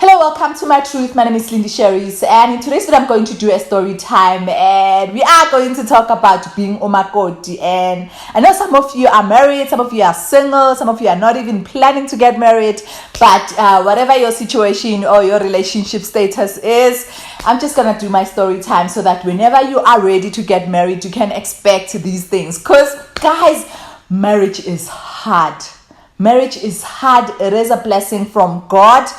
Hello, welcome to my truth. My name is Lindy Sherries, and in today's video I'm going to do a story time, and we are going to talk about being MAKOTI. And I know some of you are married, some of you are single, some of you are not even planning to get married, but whatever your situation or your relationship status is, I'm just gonna do my story time so that whenever you are ready to get married, you can expect these things. Because guys, marriage is hard. Marriage is hard. It is a blessing from God.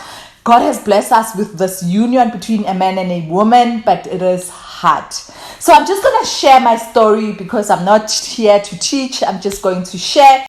God has blessed us with this union between a man and a woman, but it is hard. So I'm just going to share my story because I'm not here to teach. I'm just going to share.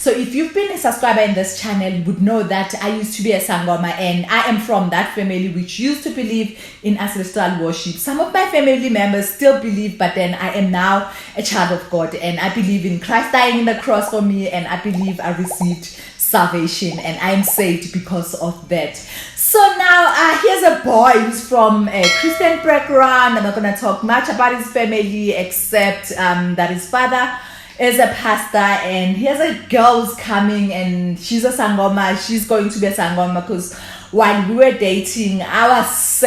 So if you've been a subscriber in this channel, you would know that I used to be a sangoma, and I am from that family which used to believe in ancestral worship. Some of my family members still believe, but then I am now a child of God, and I believe in Christ dying on the cross for me, and I believe I received salvation and I am saved because of that. So now here's a boy who's from a Christian background. I'm not going to talk much about his family except that his father is a pastor, and here's a girl who's coming and she's a sangoma. She's going to be a sangoma because while we were dating, I was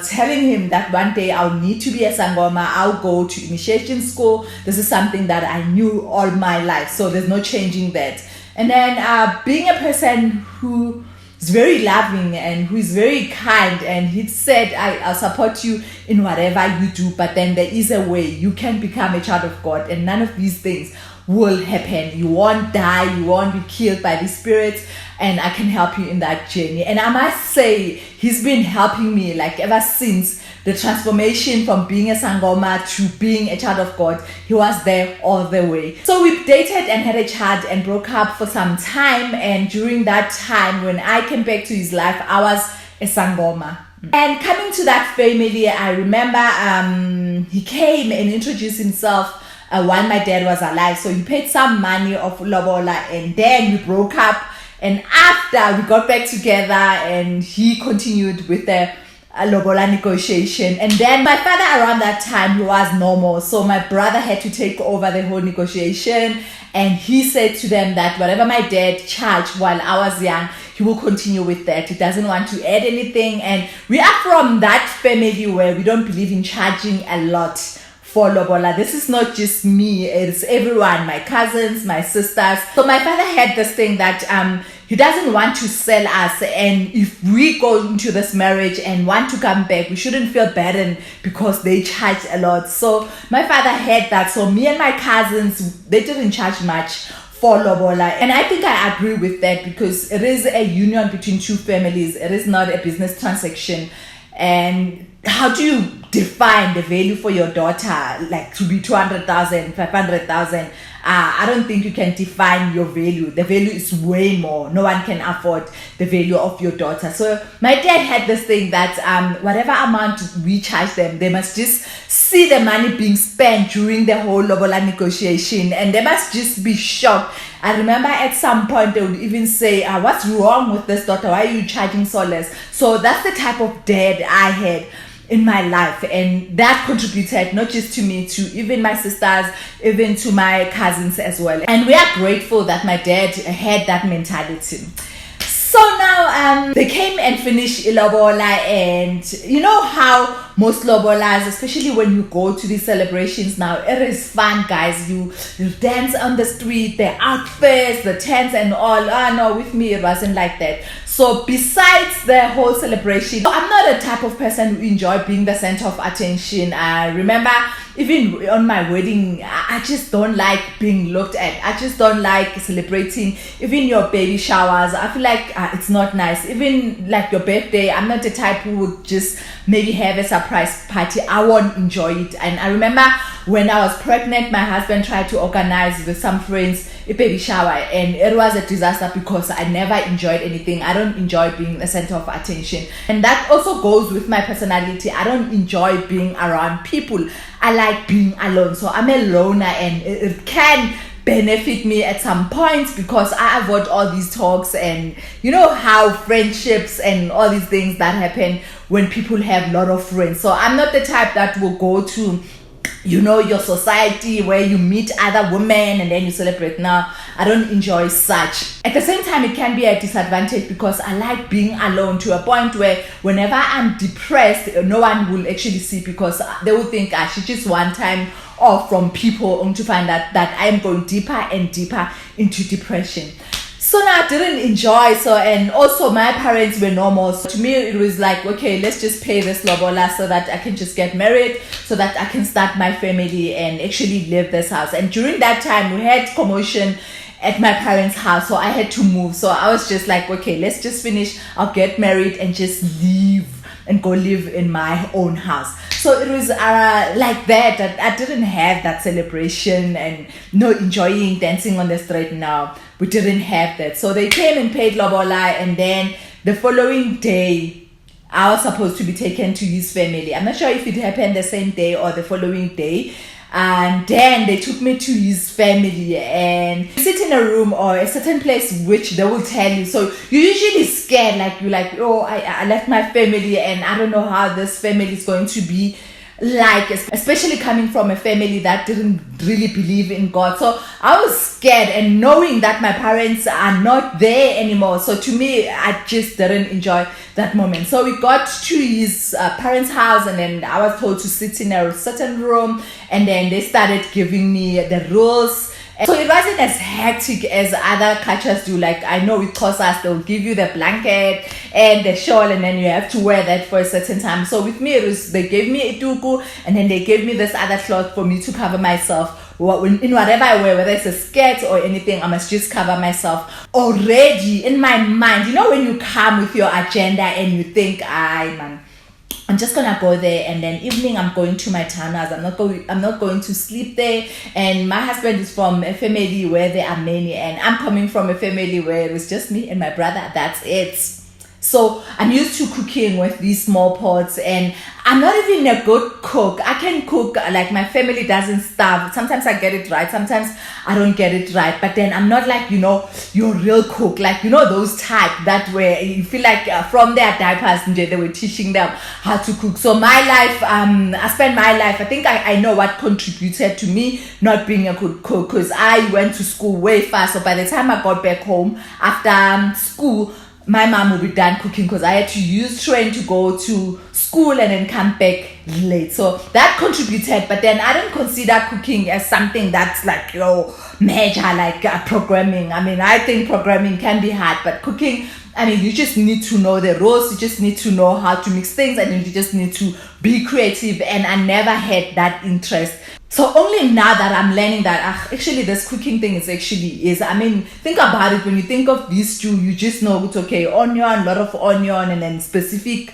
telling him that one day I'll need to be a sangoma. I'll go to initiation school. This is something that I knew all my life, so there's no changing that. And then being a person who is very loving and who is very kind, and he said, I'll support you in whatever you do, but then there is a way you can become a child of God, and none of these things will happen. You won't die, you won't be killed by the spirits, and I can help you in that journey. And I must say, he's been helping me like ever since the transformation from being a sangoma to being a child of God. He was there all the way. So we dated and had a child and broke up for some time, and during that time when I came back to his life, I was a sangoma. And coming to that family, I remember he came and introduced himself while my dad was alive. So he paid some money of Lobola, and then we broke up, and after we got back together, and he continued with the Lobola negotiation. And then my father around that time, he was normal, so my brother had to take over the whole negotiation, and he said to them that whatever my dad charged while I was young, he will continue with that. He doesn't want to add anything. And we are from that family where we don't believe in charging a lot for Lobola. This is not just me, it's everyone, my cousins, my sisters. So my father had this thing that he doesn't want to sell us, and if we go into this marriage and want to come back, we shouldn't feel burdened because they charge a lot. So my father had that. So me and my cousins, they didn't charge much for Lobola, and I think I agree with that because it is a union between two families. It is not a business transaction. And how do you define the value for your daughter, like to be 200,000, 500,000? I don't think you can define your value. The value is way more. No one can afford the value of your daughter. So my dad had this thing that whatever amount we charge them, they must just see the money being spent during the whole Lobola negotiation, and they must just be shocked. I remember at some point they would even say, what's wrong with this daughter? Why are you charging so less? So that's the type of dad I had in my life, and that contributed not just to me, to even my sisters, even to my cousins as well. And we are grateful that my dad had that mentality. So now they came and finished Lobola, and you know how most Lobolas, especially when you go to these celebrations now, it is fun, guys. You dance on the street, the outfits, the tents and all. No, with me it wasn't like that. So besides the whole celebration, I'm not a type of person who enjoy being the center of attention. I remember even on my wedding, I just don't like being looked at. I just don't like celebrating even your baby showers. I feel like it's not nice. Even like your birthday, I'm not the type who would just maybe have a surprise party. I won't enjoy it. And I remember when I was pregnant, my husband tried to organize with some friends a baby shower, and it was a disaster because I never enjoyed anything. I don't enjoy being the center of attention, and that also goes with my personality. I don't enjoy being around people. I like being alone. So I'm a loner, and it can benefit me at some points because I avoid all these talks, and you know how friendships and all these things that happen when people have a lot of friends. So I'm not the type that will go to your society where you meet other women and then you celebrate. Now, I don't enjoy such. At the same time, it can be a disadvantage because I like being alone to a point where whenever I'm depressed, no one will actually see, because they will think she just one time off from people, only to find out that I'm going deeper and deeper into depression. So now I didn't enjoy. And also my parents were normal. So to me, it was like, okay, let's just pay this lobola so that I can just get married, so that I can start my family and actually leave this house. And during that time, we had commotion at my parents' house, so I had to move. So I was just like, okay, let's just finish. I'll get married and just leave and go live in my own house. So it was like that I didn't have that celebration and enjoying dancing on the street. Now we didn't have that. So they came and paid lobola, and then the following day I was supposed to be taken to his family. I'm not sure if it happened the same day or the following day. And then they took me to his family, and you sit in a room or a certain place which they will tell you. So you're usually scared, like you're like, oh, I left my family and I don't know how this family is going to be like, especially coming from a family that didn't really believe in God. So I was scared, and knowing that my parents are not there anymore. So to me, I just didn't enjoy that moment. So we got to his parents' house, and then I was told to sit in a certain room, and then they started giving me the rules. So it wasn't as hectic as other cultures do. Like I know with Xhosas, they'll give you the blanket and the shawl, and then you have to wear that for a certain time. So with me, they gave me a tuku, and then they gave me this other cloth for me to cover myself. In whatever I wear, whether it's a skirt or anything, I must just cover myself. Already in my mind, when you come with your agenda and you think, I'm just gonna go there, and then evening I'm going to my townhouse. I'm not going to sleep there. And my husband is from a family where there are many, and I'm coming from a family where it was just me and my brother. That's it. So I'm used to cooking with these small pots, and I'm not even a good cook. I can cook, like my family doesn't starve. Sometimes I get it right, sometimes I don't get it right. But then I'm not like, your real cook. Like, those type that where you feel like from their diapers, they were teaching them how to cook. So my life, I spent my life, I think I know what contributed to me not being a good cook, because I went to school way fast. So by the time I got back home after school, my mom would be done cooking, because I had to use train to go to school and then come back late. So that contributed. But then I don't consider cooking as something that's like major, like programming. I mean, I think programming can be hard, but cooking, you just need to know the rules. You just need to know how to mix things, and you just need to be creative. And I never had that interest. So only now that I'm learning that actually this cooking thing is think about it. When you think of these two, you just know it's okay, onion, a lot of onion, and then specific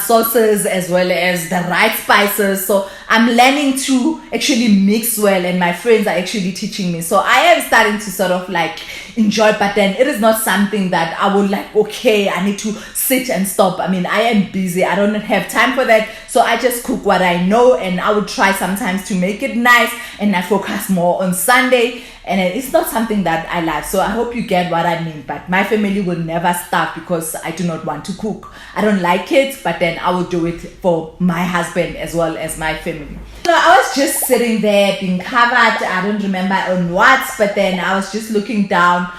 sauces as well as the right spices. So I'm learning to actually mix well, and my friends are actually teaching me. So I am starting to sort of like enjoy, but then it is not something that I would like, okay, I need to sit and stop. I am busy. I don't have time for that. So I just cook what I know, and I would try sometimes to make it nice, and I focus more on Sunday, and it's not something that I like. So I hope you get what I mean. But my family will never starve because I do not want to cook. I don't like kids, but then I will do it for my husband as well as my family. So I was just sitting there being covered. I don't remember on what, but then I was just looking down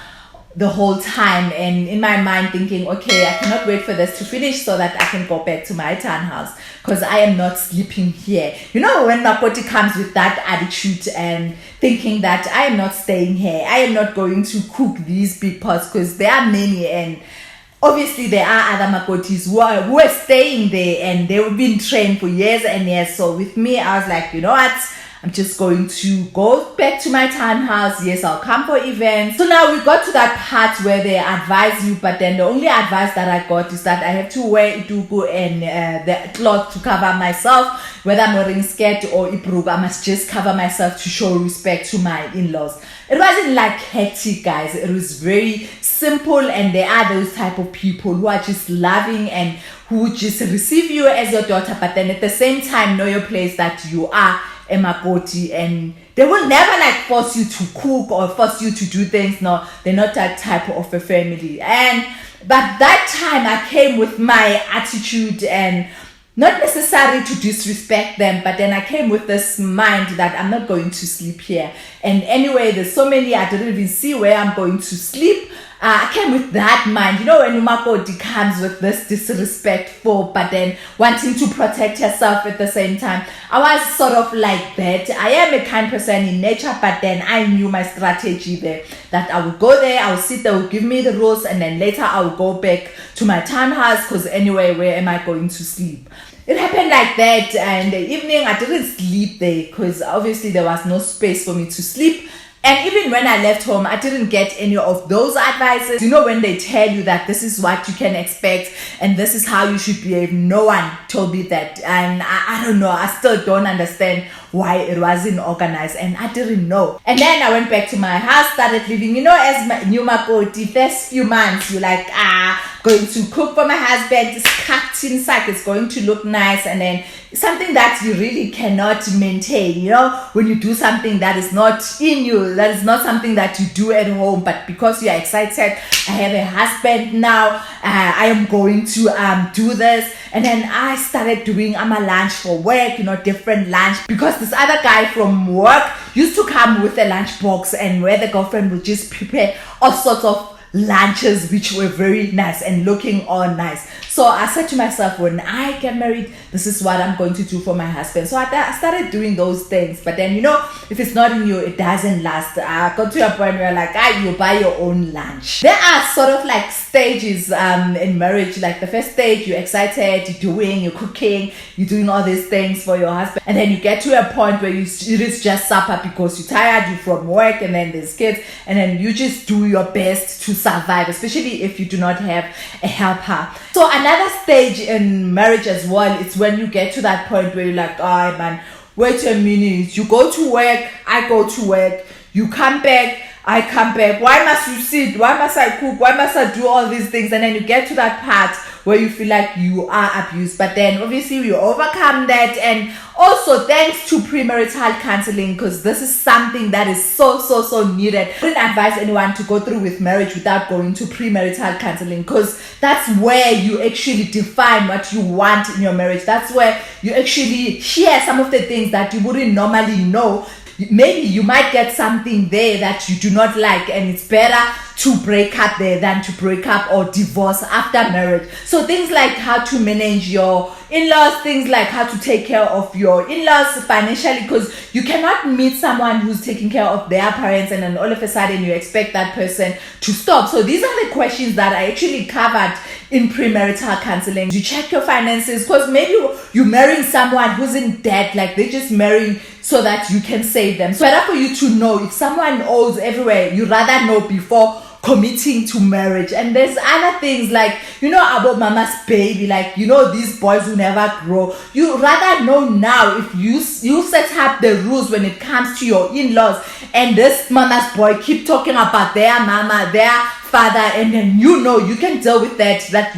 the whole time, and in my mind thinking, okay, I cannot wait for this to finish so that I can go back to my townhouse, because I am not sleeping here. When Makoti comes with that attitude and thinking that I am not staying here, I am not going to cook these big pots, because there are many, and obviously there are other Makotis who are staying there, and they've been trained for years and years. So with me, I was like, what? I'm just going to go back to my townhouse. Yes, I'll come for events. So now we got to that part where they advise you, but then the only advice that I got is that I have to wear ituku and the cloth to cover myself. Whether I'm wearing skirt or ibrug, I must just cover myself to show respect to my in-laws. It wasn't like hectic, guys. It was very simple, and there are those type of people who are just loving and who just receive you as your daughter, but then at the same time know your place, that you are a Makoti, and they will never force you to cook or force you to do things. No, they're not that type of a family. But that time I came with my attitude, and not necessary to disrespect them, but then I came with this mind that I'm not going to sleep here. And anyway, there's so many, I didn't even see where I'm going to sleep. I came with that mind. You know, when MAKOTI comes with this disrespectful, but then wanting to protect herself at the same time, I was sort of like that. I am a kind person in nature, but then I knew my strategy there. That I would go there, I would sit there, would give me the rules, and then later I would go back to my townhouse, because anyway, where am I going to sleep? It happened like that, and the evening I didn't sleep there because obviously there was no space for me to sleep. And even when I left home, I didn't get any of those advices. You know, when they tell you that this is what you can expect and this is how you should behave, no one told me that. And I don't know, I still don't understand why it wasn't organized, and I didn't know. And then I went back to my house, started living, you know, as my new MAKOTI. First few months, you're like, going to cook for my husband, it's cut inside, it's going to look nice, and then something that you really cannot maintain, you know, when you do something that is not in you, that is not something that you do at home, but because you are excited, I have a husband now, I am going to do this. And then I started doing my lunch for work, you know, different lunch, because this other guy from work used to come with a lunch box, and where the girlfriend would just prepare all sorts of lunches which were very nice and looking all nice. So I said to myself, when I get married, this is what I'm going to do for my husband. So I started doing those things. But then, you know, if it's not in you, it doesn't last. I got to a point where like, you buy your own lunch. There are sort of like stages in marriage. Like the first stage, you're excited, you're cooking, you're doing all these things for your husband. And then you get to a point where it is just supper because you're tired, you're from work, and then there's kids. And then you just do your best to survive, especially if you do not have a helper. So another stage in marriage as well, it's when you get to that point where you're like, oh man, wait a minute, you go to work, I go to work, you come back, I come back, why must you sit, why must I cook, why must I do all these things? And then you get to that part where you feel like you are abused, but then obviously you overcome that. And also thanks to premarital counseling, because this is something that is so needed. I wouldn't advise anyone to go through with marriage without going to premarital counseling, because that's where you actually define what you want in your marriage. That's where you actually share some of the things that you wouldn't normally know. Maybe you might get something there that you do not like, and it's better to break up there than to break up or divorce after marriage. So things like how to manage your in-laws, things like how to take care of your in-laws financially, because you cannot meet someone who's taking care of their parents and then all of a sudden you expect that person to stop. So these are the questions that I actually covered in premarital counseling. You check your finances, because maybe you're marrying someone who's in debt, like they're just marrying so that you can save them. So better for you to know if someone owes everywhere, you rather know before committing to marriage. And there's other things like, you know, about mama's baby, like, you know, these boys will never grow. You rather know now if you set up the rules when it comes to your in-laws, and this mama's boy keep talking about their mama, their father, and then you know you can deal with that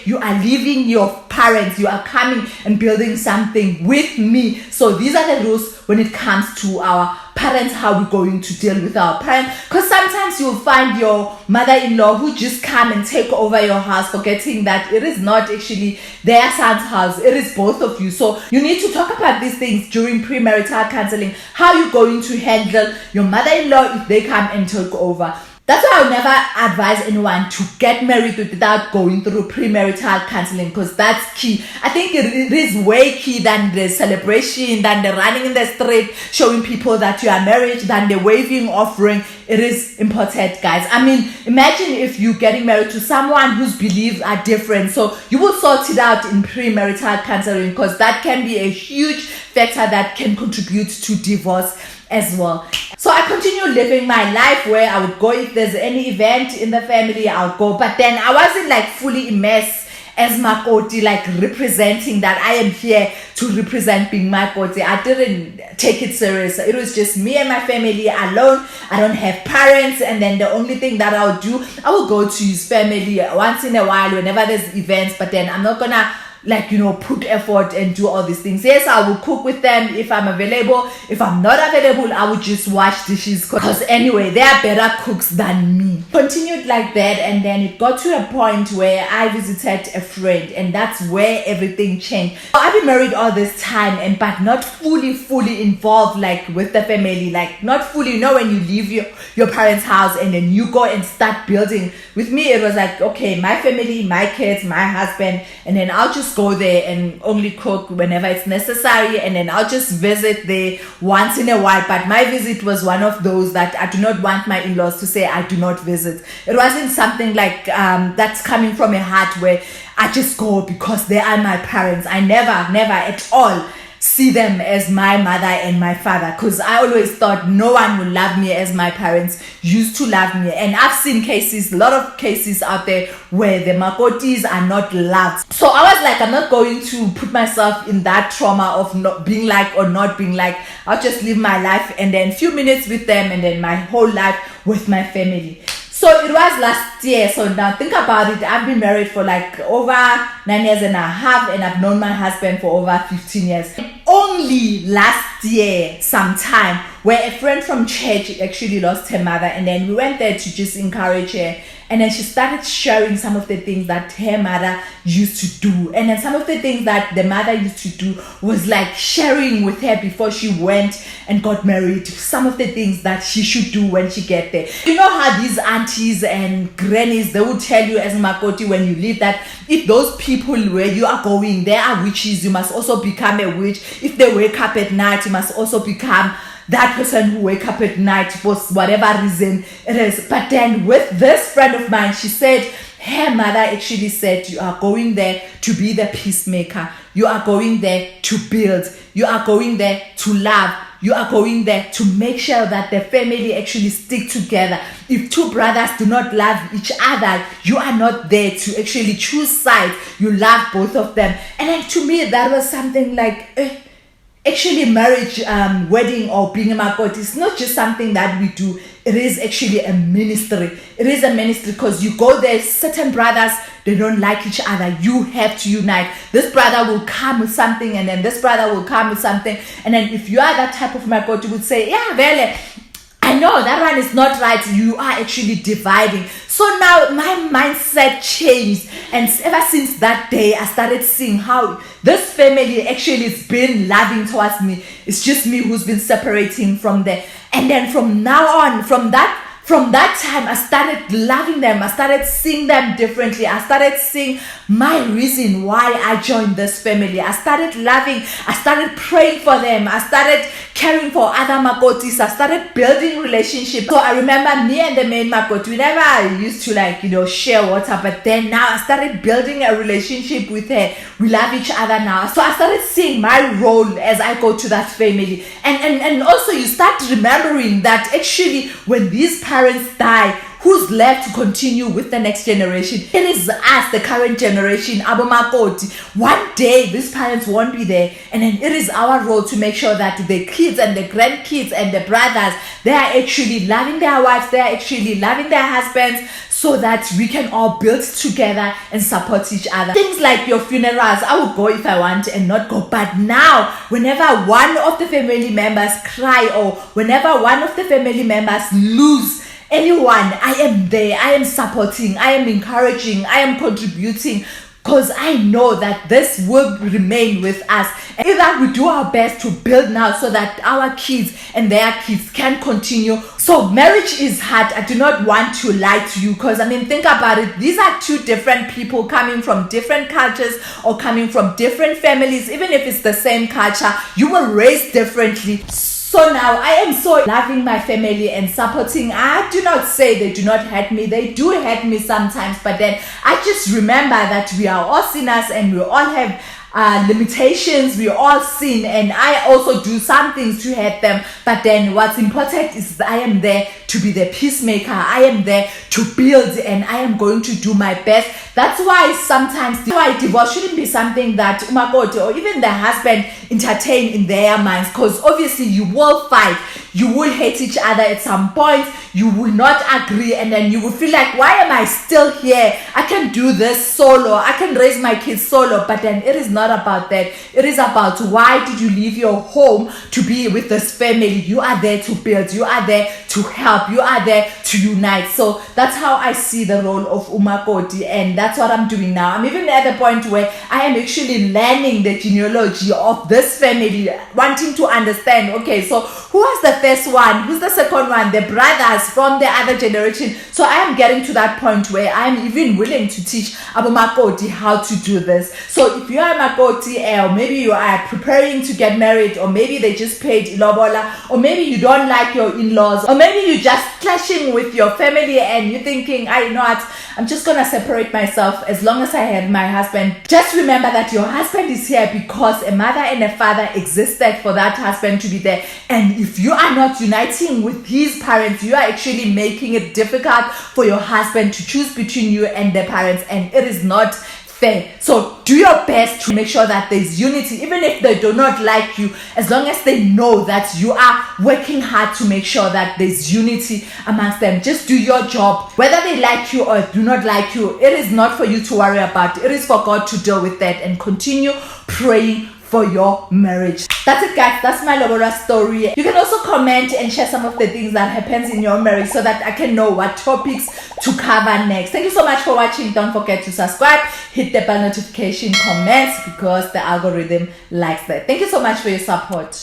you are leaving your parents, you are coming and building something with me. So these are the rules when it comes to our parents, how we're going to deal with our parents. Because sometimes you'll find your mother-in-law who just come and take over your house, forgetting that it is not actually their son's house, it is both of you. So you need to talk about these things during premarital counseling, how you're going to handle your mother-in-law if they come and take over. That's why I would never advise anyone to get married without going through premarital counseling, because that's key. I think it is way key than the celebration, than the running in the street, showing people that you are married, than the waving offering. It is important, guys. I mean, imagine if you're getting married to someone whose beliefs are different. So you will sort it out in premarital counseling, because that can be a huge factor that can contribute to divorce as well. So I continue living my life where I would go if there's any event in the family, I'll go. But then I wasn't like fully immersed as MAKOTI, like representing that I am here to represent being MAKOTI. I didn't take it serious. It was just me and my family alone. I don't have parents, and then the only thing that I will do, I will go to his family once in a while whenever there's events, but then I'm not gonna like, put effort and do all these things. Yes, I will cook with them if I'm available. If I'm not available, I would just wash dishes, because anyway, they are better cooks than me. Continued like that, and then it got to a point where I visited a friend, and that's where everything changed. So I've been married all this time, but not fully involved, like, with the family, like, not fully. When you leave your parents' house and then you go and start building. With me, it was like, okay, my family, my kids, my husband, and then I'll just go there and only cook whenever it's necessary, and then I'll just visit there once in a while. But my visit was one of those that I do not want my in-laws to say I do not visit. It wasn't something like that's coming from a heart where I just go because they are my parents. I never at all see them as my mother and my father, because I always thought no one would love me as my parents used to love me. And I've seen cases, a lot of cases out there where the Makotis are not loved. So I was like, I'm not going to put myself in that trauma of not being like or not being like. I'll just live my life, and then few minutes with them, and then my whole life with my family. So it was last year. So now think about it. I've been married for like over 9 years and a half, and I've known my husband for over 15 years. Only last year sometime, where a friend from church actually lost her mother, and then we went there to just encourage her. And then she started sharing some of the things that her mother used to do. And then some of the things that the mother used to do was like sharing with her before she went and got married. Some of the things that she should do when she get there. You know how these aunties and grannies, they will tell you as Makoti when you leave that if those people where you are going, they are witches, you must also become a witch. If they wake up at night, you must also become that person who wake up at night for whatever reason it is. But then with this friend of mine, she said her mother actually said, you are going there to be the peacemaker. You are going there to build. You are going there to love. You are going there to make sure that the family actually stick together. If two brothers do not love each other, you are not there to actually choose sides. You love both of them. And then to me, that was something like, actually marriage, wedding, or being a Makoti is not just something that we do. It is actually a ministry. It is a ministry because you go there, certain brothers, they don't like each other. You have to unite. This brother will come with something, and then this brother will come with something. And then if you are that type of Makoti, you would say, yeah, Vele, I know that one is not right. You are actually dividing. So now my mindset changed, and ever since that day, I started seeing how this family actually has been loving towards me. It's just me who's been separating from them. And then from now on, from that time, I started loving them. I started seeing them differently. I started seeing my reason why I joined this family. I started loving. I started praying for them. I started caring for other Makotis. I started building relationships. So I remember me and the main Makoti, we never used to share water, but then now I started building a relationship with her. We love each other now. So I started seeing my role as I go to that family. And also you start remembering that actually when these parents die, who's left to continue with the next generation? It is us, the current generation, Abo Makoti. One day, these parents won't be there, and then it is our role to make sure that the kids and the grandkids and the brothers, they are actually loving their wives, they are actually loving their husbands, so that we can all build together and support each other. Things like your funerals, I will go if I want and not go. But now, whenever one of the family members cry, or whenever one of the family members lose anyone, I am there, I am supporting, I am encouraging, I am contributing, because I know that this will remain with us. And either we do our best to build now so that our kids and their kids can continue. So marriage is hard. I do not want to lie to you, because think about it. These are two different people coming from different cultures or coming from different families. Even if it's the same culture, you were raised differently. So now I am so loving my family and supporting. I do not say they do not hurt me. They do hurt me sometimes, but then I just remember that we are all sinners and we all have limitations. We all sin, and I also do some things to hurt them. But then what's important is that I am there to be the peacemaker. I am there to build, and I am going to do my best. That's why sometimes divorce shouldn't be something that Umakoti or even the husband entertain in their minds, because obviously you will fight. You will hate each other at some point. You will not agree, and then you will feel like, why am I still here? I can do this solo. I can raise my kids solo. But then it is not about that. It is about, why did you leave your home to be with this family? You are there to build. You are there to help. You are there to unite. So that's how I see the role of umakoti, and that's what I'm doing now. I'm even at the point where I am actually learning the genealogy of this family, wanting to understand, okay, so who was the first one? Who's the second one? The brothers from the other generation. So I am getting to that point where I'm even willing to teach Abu Makoti how to do this. So if you are Makoti, or maybe you are preparing to get married, or maybe they just paid Lobola, or maybe you don't like your in-laws, or maybe you're just clashing with your family and you're thinking, I know what, I'm just gonna separate myself as long as I have my husband. Just remember that your husband is here because a mother and a father existed for that husband to be there. And if you are not uniting with his parents, you are actually making it difficult for your husband to choose between you and the parents, and it is not fair. So do your best to make sure that there's unity, even if they do not like you, as long as they know that you are working hard to make sure that there's unity amongst them. Just do your job. Whether they like you or do not like you, it is not for you to worry about. It is for God to deal with that, and continue praying for your marriage. That's it, guys. That's my Lobola story. You can also comment and share some of the things that happens in your marriage so that I can know what topics to cover next. Thank you so much for watching. Don't forget to subscribe, hit the bell notification, comments, because the algorithm likes that. Thank you so much for your support.